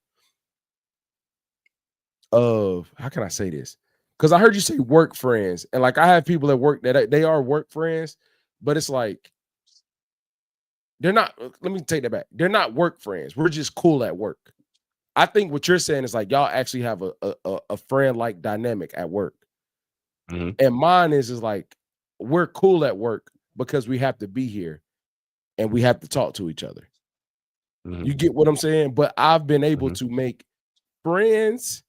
of, how can I say this? Because I heard you say work friends, and like I have people at work that they are work friends, but it's like they're not. Let me take that back. They're not work friends. We're just cool at work. I think what you're saying is like y'all actually have a friend like dynamic at work, and mine is like we're cool at work because we have to be here and we have to talk to each other. You get what I'm saying? But I've been able to make friends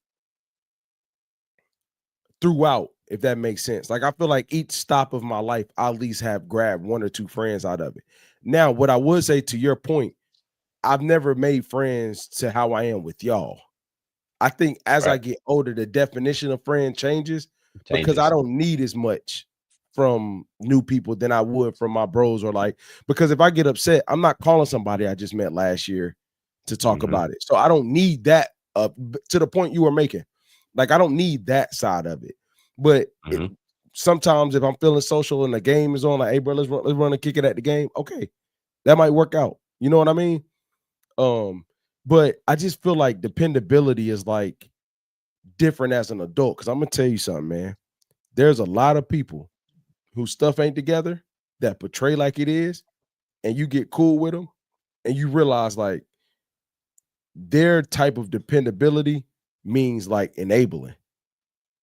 throughout, if that makes sense. Like I feel like each stop of my life, I at least have grabbed one or two friends out of it. Now, what I would say to your point, I've never made friends to how I am with y'all. I think as I get older, the definition of friend changes because I don't need as much from new people than I would from my bros, or like, because if I get upset, I'm not calling somebody I just met last year to talk about it. So I don't need that to the point you were making. Like, I don't need that side of it. But sometimes if I'm feeling social and the game is on, like, hey, bro, let's run and kick it at the game. Okay, that might work out. You know what I mean? But I just feel like dependability is like different as an adult. Because I'm gonna tell you something, man. There's a lot of people whose stuff ain't together that portray like it is, and you get cool with them, and you realize like their type of dependability means like enabling.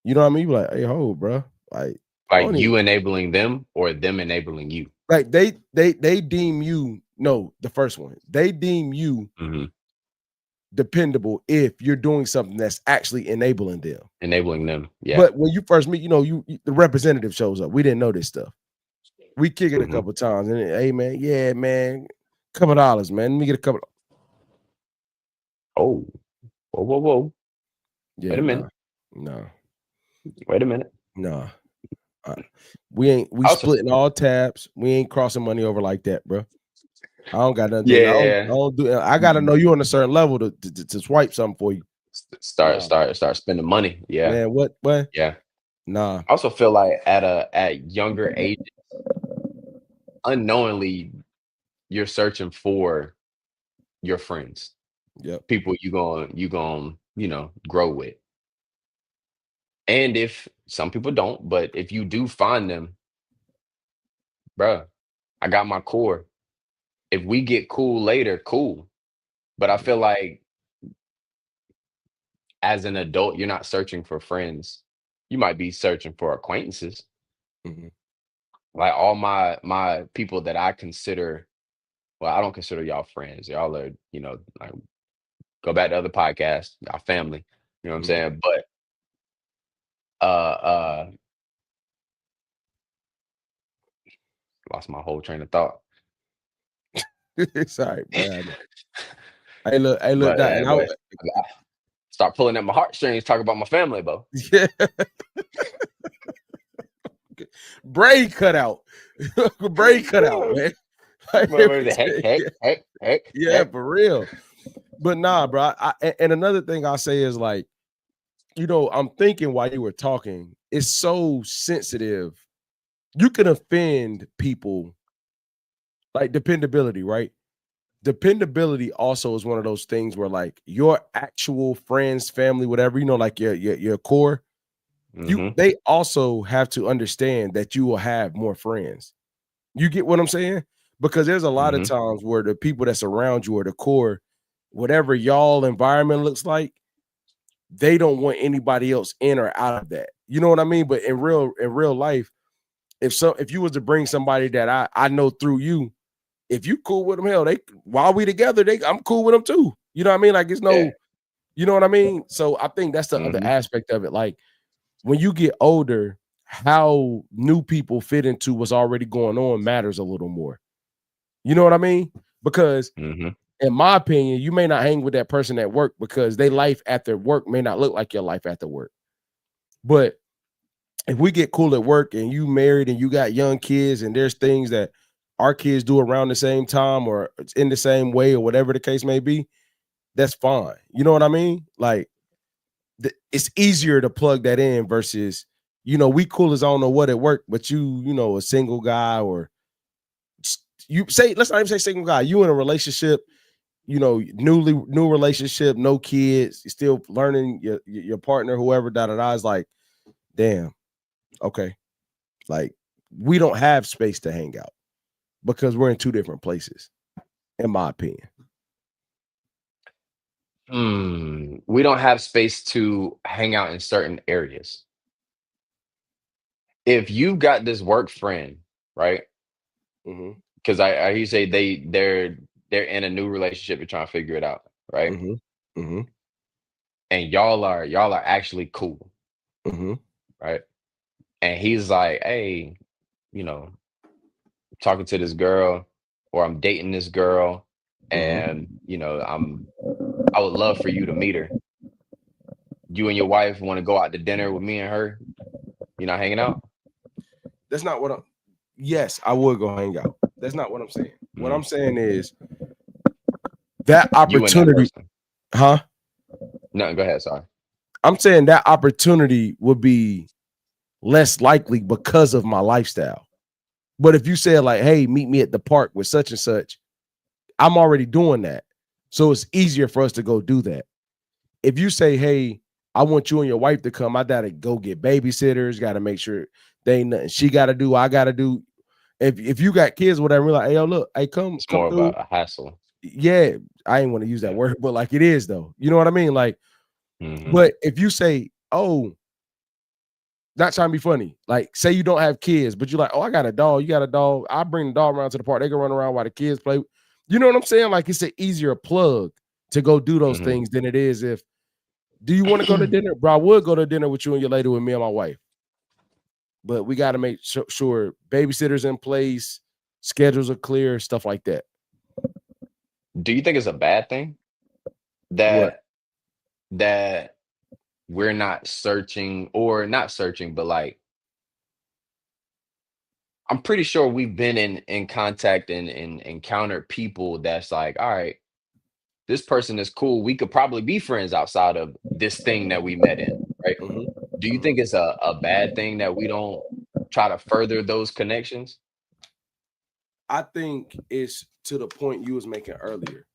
You know what I mean? Like, hey, hold, bro. Like you enabling them or them enabling you. Like they deem you, no, the first one. They deem you dependable if you're doing something that's actually enabling them. Enabling them. Yeah. But when you first meet, you know, the representative shows up. We didn't know this stuff. We kick it a couple times, and hey, man, yeah, man, couple dollars, man. Let me get a couple. Oh, whoa. Yeah, wait a minute. No. Wait a minute. No. We splitting all tabs. We ain't crossing money over like that, bro. I don't got nothing. Yeah. I don't do. I gotta know you on a certain level to swipe something for you. Start spending money. Yeah. Man, what? Yeah. Nah. I also feel like at younger ages, unknowingly, you're searching for your friends. Yeah. People you going, you know, grow with. And if some people don't, but if you do find them, bruh, I got my core. If we get cool later, cool. But I feel like as an adult, you're not searching for friends. You might be searching for acquaintances. Like all my people that I consider, well, I don't consider y'all friends. Y'all are, you know, like go back to other podcasts, our family. You know what I'm saying? But lost my whole train of thought. It's all right, bro. Hey, look, But, that, and I start pulling at my heartstrings, talk about my family, bro. Yeah. Brain cut out. Brain cut out, man. Like, heck, for real. But nah, bro. And another thing I'll say is like, you know, I'm thinking while you were talking, it's so sensitive. You can offend people. Like dependability, right? Dependability also is one of those things where like your actual friends, family, whatever, you know, like your core, they also have to understand that you will have more friends. You get what I'm saying? Because there's a lot of times where the people that surround you or the core, whatever y'all environment looks like, they don't want anybody else in or out of that. You know what I mean? But in real life, if you was to bring somebody that I know through you, if you cool with them, hell, they while we together, I'm cool with them too. You know what I mean? Like it's no, you know what I mean? So I think that's the other aspect of it. Like when you get older, how new people fit into what's already going on matters a little more. You know what I mean? Because in my opinion, you may not hang with that person at work because their life after work may not look like your life after work. But if we get cool at work and you married and you got young kids and there's things that our kids do around the same time or it's in the same way or whatever the case may be, that's fine. You know what I mean? Like it's easier to plug that in versus, you know, we cool as I don't know what at work, but you know, a single guy or you say, let's not even say single guy, you in a relationship, you know, new relationship, no kids, you're still learning your partner, whoever, is like, damn, okay. Like we don't have space to hang out because we're in two different places, in my opinion. We don't have space to hang out in certain areas. If you've got this work friend, right? Because I hear you say they're in a new relationship, you're trying to figure it out, right? And y'all are actually cool, right? And he's like, hey, you know, talking to this girl, or I'm dating this girl, and you know, I would love for you to meet her. You and your wife want to go out to dinner with me and her? You're not hanging out? That's not what I'm. Yes, I would go hang out. That's not what I'm saying. What I'm saying is that opportunity. Huh? No, go ahead. Sorry. I'm saying that opportunity would be less likely because of my lifestyle. But if you said like, hey, meet me at the park with such and such, I'm already doing that. So it's easier for us to go do that. If you say, hey, I want you and your wife to come, I gotta go get babysitters, gotta make sure they ain't nothing she gotta do, I gotta do. If you got kids, whatever, we're like, hey, yo, look, hey, come more through. About a hassle. Yeah, I ain't want to use that word, but like it is though. You know what I mean? Like, but if you say, oh, not trying to be funny, like say you don't have kids, but you're like, oh, I got a dog, you got a dog, I bring the dog around to the park, they can run around while the kids play. You know what I'm saying? Like it's an easier plug to go do those things than it is if, do you want to go to dinner? Bro, I would go to dinner with you and your lady, with me and my wife. But we got to make sure babysitters in place, schedules are clear, stuff like that. Do you think it's a bad thing that we're not searching, or not searching, but like I'm pretty sure we've been in contact and encountered people that's like, all right, this person is cool. We could probably be friends outside of this thing that we met in, right? Do you think it's a bad thing that we don't try to further those connections? I think it's to the point you was making earlier.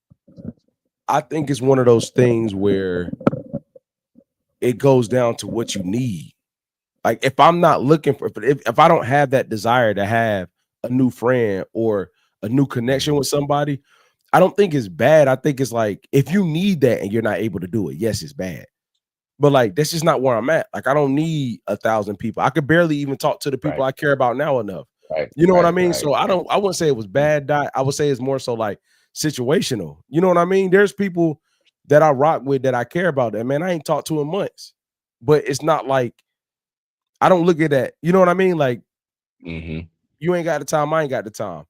I think it's one of those things where it goes down to what you need. Like if I'm not looking for, if I don't have that desire to have a new friend or a new connection with somebody, I don't think it's bad. I think it's like, if you need that and you're not able to do it, yes, it's bad. But like, that's just not where I'm at. Like, I don't need 1,000 people. I could barely even talk to the people I care about now enough. You know what I mean? So I wouldn't say it was bad. I would say it's more so like situational. You know what I mean? There's people that I rock with that I care about that, man, I ain't talked to in months, but it's not like, I don't look at that. You know what I mean? Like, you ain't got the time, I ain't got the time.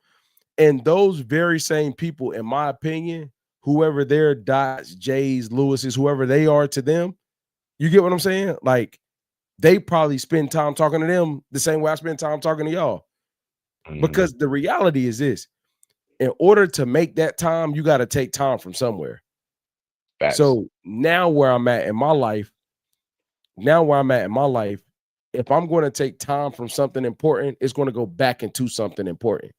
And those very same people, in my opinion, whoever their Dots, Jays, Lewis's, whoever they are to them, you get what I'm saying? Like, they probably spend time talking to them the same way I spend time talking to y'all. Because the reality is this: in order to make that time, you got to take time from somewhere. So now where I'm at in my life, if I'm going to take time from something important, it's going to go back into something important.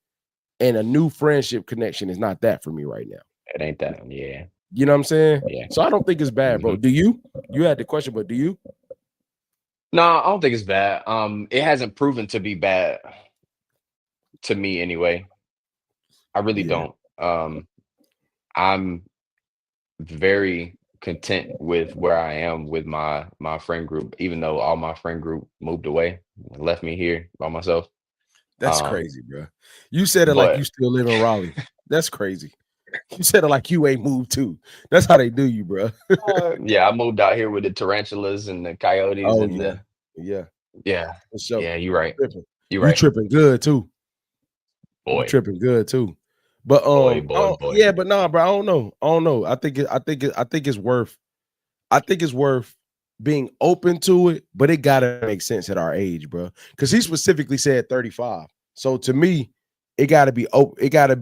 And a new friendship connection is not that for me right now. It ain't that, yeah. You know what I'm saying? Yeah. So I don't think it's bad, bro. Do you? You had the question, but do you? No, I don't think it's bad. It hasn't proven to be bad to me anyway. I really don't. I'm very content with where I am with my friend group, even though all my friend group moved away, left me here by myself. That's crazy, bro. You said it like you still live in Raleigh. That's crazy. You said it like you ain't moved too. That's how they do you, bro. Yeah, I moved out here with the tarantulas and the coyotes and yeah. For sure. Yeah, you're right. You're You right. tripping good too. Boy. You tripping good too. But boy. Yeah, but nah, bro. I don't know. I think it's worth being open to it, but it gotta make sense at our age, bro. Because he specifically said 35. So to me, it gotta be open. It gotta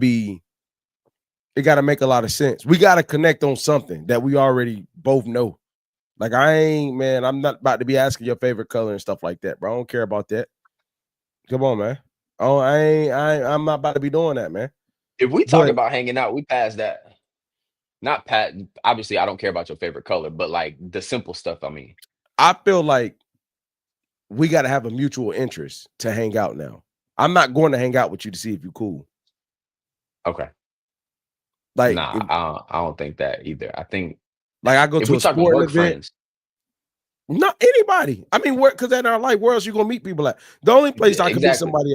make a lot of sense. We gotta connect on something that we already both know. Like I'm not about to be asking your favorite color and stuff like that, bro. I don't care about that. Come on, man. Oh, I'm not about to be doing that, man. If we talk about hanging out, we pass that. Not Pat. Obviously, I don't care about your favorite color, but like the simple stuff. I mean, I feel like we got to have a mutual interest to hang out now. I'm not going to hang out with you to see if you're cool. Okay. Like, I don't think that either. I think like I go to a sporting event. Friends. Not anybody. I mean, because in our life, where else you gonna meet people at? The only place I can meet somebody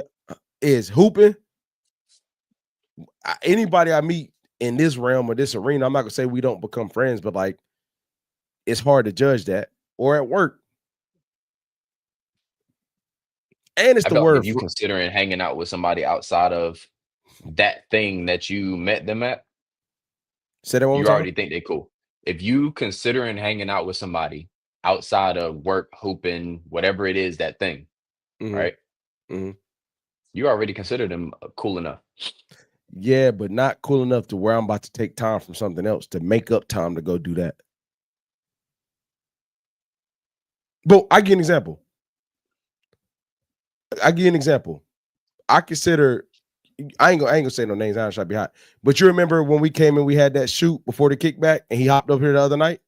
is hooping. Anybody I meet in this realm or this arena, I'm not gonna say we don't become friends, but like it's hard to judge that. Or at work. And it's the word. If you considering hanging out with somebody outside of that thing that you met them at, say that one you more already think they're cool. If you considering hanging out with somebody outside of work, hooping, whatever it is, that thing, right? Mm-hmm. You already consider them cool enough. Yeah, but not cool enough to where I'm about to take time from something else to make up time to go do that. But I give you an example. I consider I ain't gonna say no names. I don't try to be hot. But you remember when we came and we had that shoot before the kickback, and he hopped up here the other night.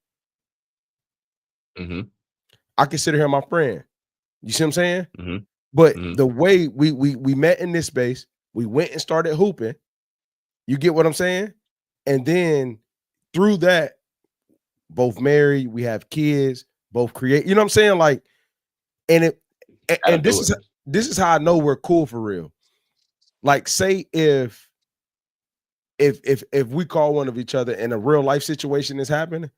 Mm-hmm. I consider him my friend. You see what I'm saying? Mm-hmm. But the way we met in this space, we went and started hooping. You get what I'm saying? And then through that, both married, we have kids, both create. You know what I'm saying? Like, and this is how I know we're cool for real. Like, say if we call one of each other and a real life situation is happening,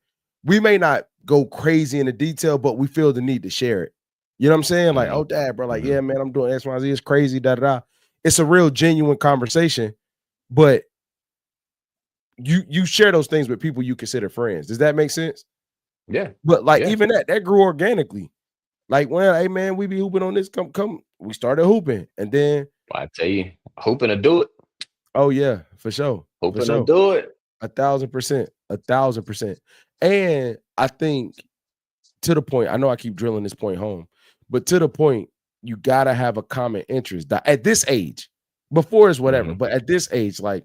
we may not go crazy in the detail, but we feel the need to share it. You know what I'm saying? Like, oh, dad, bro, like, yeah, man, I'm doing X, Y, Z. It's crazy, da da da. It's a real genuine conversation, but you share those things with people you consider friends. Does that make sense? Yeah. But like even that grew organically. Like, well, hey man, we be hooping on this. Come. We started hooping, and then I tell you, hooping to do it. Oh yeah, for sure. Hooping to do it. 1,000%. And I think to the point, I know I keep drilling this point home, but to the point, you gotta have a common interest at this age. Before is whatever, but at this age, like,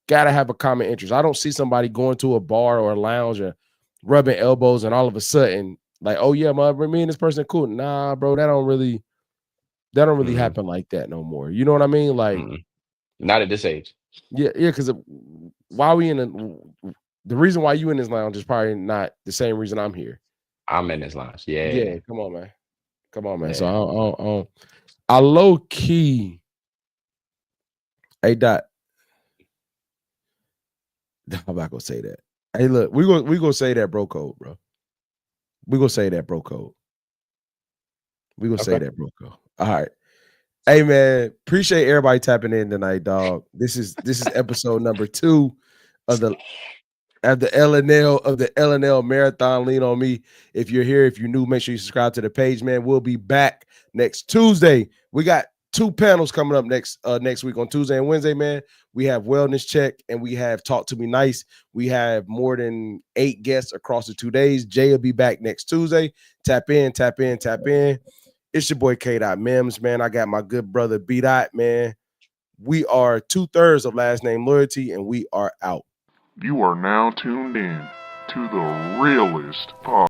gotta have a common interest. I don't see somebody going to a bar or a lounge or rubbing elbows and all of a sudden, like, oh yeah, me and this person are cool. Nah, bro, that don't really happen like that no more. You know what I mean? Like, not at this age. Yeah, because why we the reason why you in this lounge is probably not the same reason I'm here. I'm in this lounge. Yeah. Come on, man. Yeah. So I low key. Hey, Dot. I'm not gonna say that. Hey, look, we gonna say that bro code, bro. We gonna say that bro code. We gonna say that bro code. All right. Hey man, appreciate everybody tapping in tonight, dog. This is episode number 2 of the LNL Marathon. Lean on me. If you're here, if you're new, make sure you subscribe to the page, man. We'll be back next Tuesday. We got 2 panels coming up next week on Tuesday and Wednesday, man. We have Wellness Check and we have Talk to Me Nice. We have more than 8 guests across the 2 days. Jay will be back next Tuesday. Tap in. It's your boy K. Mims, man. I got my good brother B. Man. We are 2/3 of Last Name Loyalty, and we are out. You are now tuned in to the realest podcast.